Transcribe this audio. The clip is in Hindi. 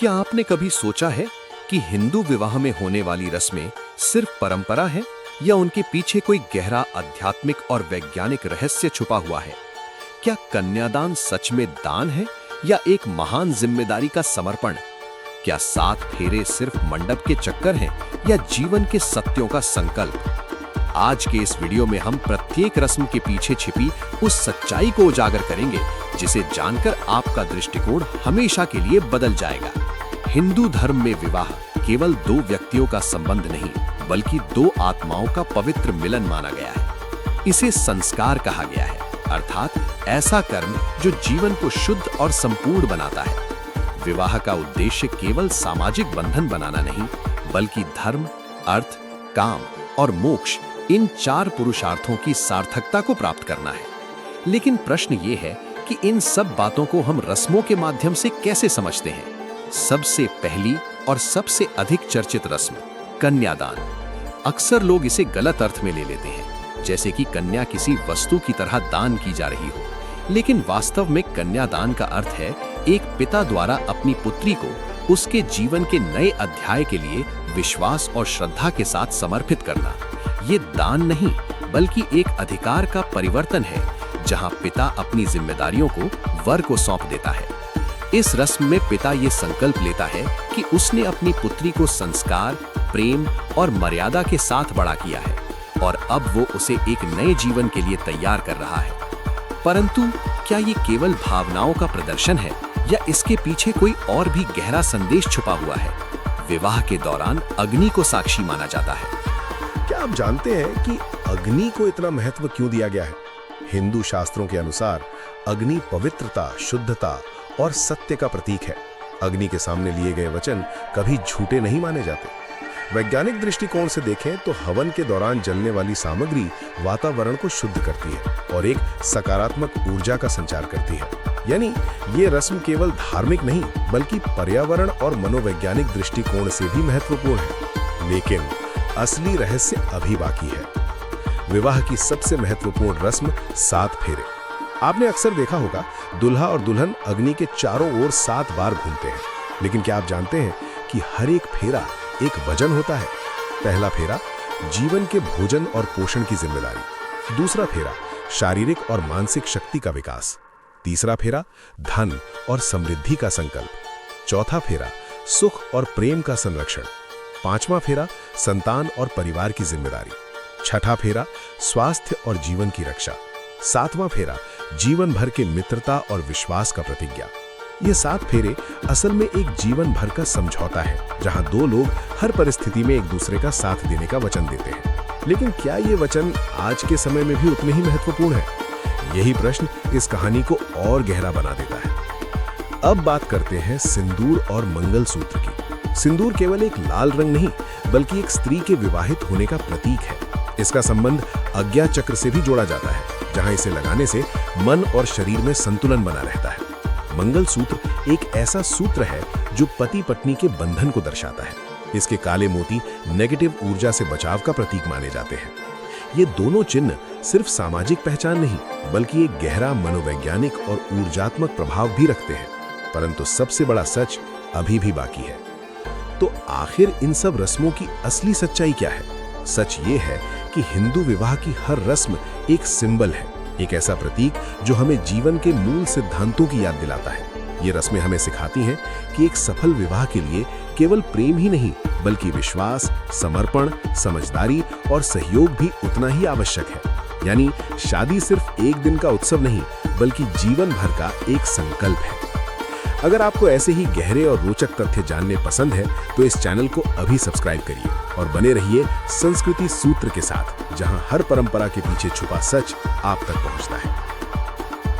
क्या आपने कभी सोचा है कि हिंदू विवाह में होने वाली रस्में सिर्फ परंपरा है या उनके पीछे कोई गहरा आध्यात्मिक और वैज्ञानिक रहस्य छुपा हुआ है? क्या कन्यादान सच में दान है या एक महान जिम्मेदारी का समर्पण? क्या 7 फेरे सिर्फ मंडप के चक्कर हैं या जीवन के सत्यों का संकल्प? आज के इस वीडियो में हम प्रत्येक रस्म के पीछे छिपी उस सच्चाई को उजागर करेंगे जिसे जानकर आपका दृष्टिकोण हमेशा के लिए बदल जाएगा। हिंदू धर्म में विवाह केवल 2 व्यक्तियों का संबंध नहीं, बल्कि 2 आत्माओं का पवित्र मिलन माना गया है। इसे संस्कार कहा गया है, अर्थात ऐसा कर्म जो जीवन को शुद्ध और संपूर्ण बनाता है। विवाह का उद्देश्य केवल सामाजिक बंधन बनाना नहीं, बल्कि धर्म, अर्थ, काम और मोक्ष, इन 4 पुरुषार्थों की सार्थकता को प्राप्त करना है। लेकिन प्रश्न ये है कि इन सब बातों को हम रस्मों के माध्यम से कैसे समझते हैं? सबसे पहली और सबसे अधिक चर्चित रस्म कन्यादान। अक्सर लोग इसे गलत अर्थ में ले लेते हैं, जैसे कि कन्या किसी वस्तु की तरह दान की जा रही हो। लेकिन वास्तव में कन्यादान का अर्थ है एक पिता द्वारा अपनी पुत्री को उसके जीवन के नए अध्याय के लिए विश्वास और श्रद्धा के साथ समर्पित करना। ये दान नहीं, बल्कि एक अधिकार का परिवर्तन है, जहां पिता अपनी जिम्मेदारियों को वर को सौंप देता है। इस रस्म में पिता ये संकल्प लेता है कि उसने अपनी पुत्री को संस्कार, प्रेम और मर्यादा के साथ बड़ा किया है और अब वो उसे एक नए जीवन के लिए तैयार कर रहा है। परंतु क्या ये केवल भावनाओं का प्रदर्शन है या इसके पीछे कोई और भी गहरा संदेश छुपा हुआ है? विवाह के दौरान अग्नि को साक्षी माना जाता है। क्या आप जानते हैं कि अग्नि को इतना महत्व क्यों दिया गया है? हिंदू शास्त्रों के अनुसार अग्नि पवित्रता, शुद्धता और सत्य का प्रतीक है। अग्नि के सामने लिए गए वचन कभी झूठे नहीं माने जाते। वैज्ञानिक दृष्टिकोण से देखें तो हवन के दौरान जलने वाली सामग्री वातावरण को शुद्ध करती है और एक सकारात्मक ऊर्जा का संचार करती है। यानी ये रस्म केवल धार्मिक नहीं, बल्कि पर्यावरण और मनोवैज्ञानिक दृष्टिकोण से भी महत्वपूर्ण है। लेकिन असली रहस्य अभी बाकी है। विवाह की सबसे महत्वपूर्ण रस्म 7 फेरे। आपने अक्सर देखा होगा, दुल्हा और दुल्हन अग्नि के चारों ओर 7 बार घूमते हैं। लेकिन क्या आप जानते हैं कि हर एक फेरा एक वजन होता है? पहला फेरा जीवन के भोजन और पोषण की जिम्मेदारी। दूसरा फेरा शारीरिक और मानसिक शक्ति का विकास। तीसरा फेरा धन और समृद्धि का संकल्प। चौथा फेरा सुख और प्रेम का संरक्षण। 5वां फेरा संतान और परिवार की जिम्मेदारी। 6ठा फेरा स्वास्थ्य और जीवन की रक्षा। 7वां फेरा जीवन भर के मित्रता और विश्वास का प्रतिज्ञा। ये 7 फेरे असल में एक जीवन भर का समझौता है, जहां 2 लोग हर परिस्थिति में एक दूसरे का साथ देने का वचन देते हैं। लेकिन क्या ये वचन आज के समय में भी उतने ही महत्वपूर्ण है? यही प्रश्न इस कहानी को और गहरा बना देता है। अब बात करते हैं सिंदूर और मंगलसूत्र की। सिंदूर केवल एक लाल रंग नहीं, बल्कि एक स्त्री के विवाहित होने का प्रतीक है। इसका संबंध आज्ञा चक्र से भी जोड़ा जाता है, जहां इसे लगाने से मन और शरीर में संतुलन बना रहता है। मंगलसूत्र एक ऐसा सूत्र है जो पति पत्नी के बंधन को दर्शाता है। इसके काले मोती नेगेटिव ऊर्जा से बचाव का प्रतीक माने जाते हैं। ये दोनों चिन्ह सिर्फ सामाजिक पहचान नहीं, बल्कि एक गहरा मनोवैज्ञानिक और ऊर्जात्मक प्रभाव भी रखते हैं। परंतु सबसे बड़ा सच अभी भी बाकी है। तो आखिर इन सब रस्मों की असली सच्चाई क्या है? सच ये है कि हिंदू विवाह की हर रस्म एक सिंबल है, एक ऐसा प्रतीक जो हमें जीवन के मूल सिद्धांतों की याद दिलाता है। ये रस्में हमें सिखाती हैं कि एक सफल विवाह के लिए केवल प्रेम ही नहीं, बल्कि विश्वास, समर्पण, समझदारी और सहयोग भी उतना ही आवश्यक है। यानी शादी सिर्फ एक दिन का उत्सव नहीं, बल्कि जीवन भर का एक संकल्प है। अगर आपको ऐसे ही गहरे और रोचक तथ्य जानने पसंद है, तो इस चैनल को अभी सब्सक्राइब करिए और बने रहिए संस्कृति सूत्र के साथ, जहां हर परंपरा के पीछे छुपा सच आप तक पहुंचता है।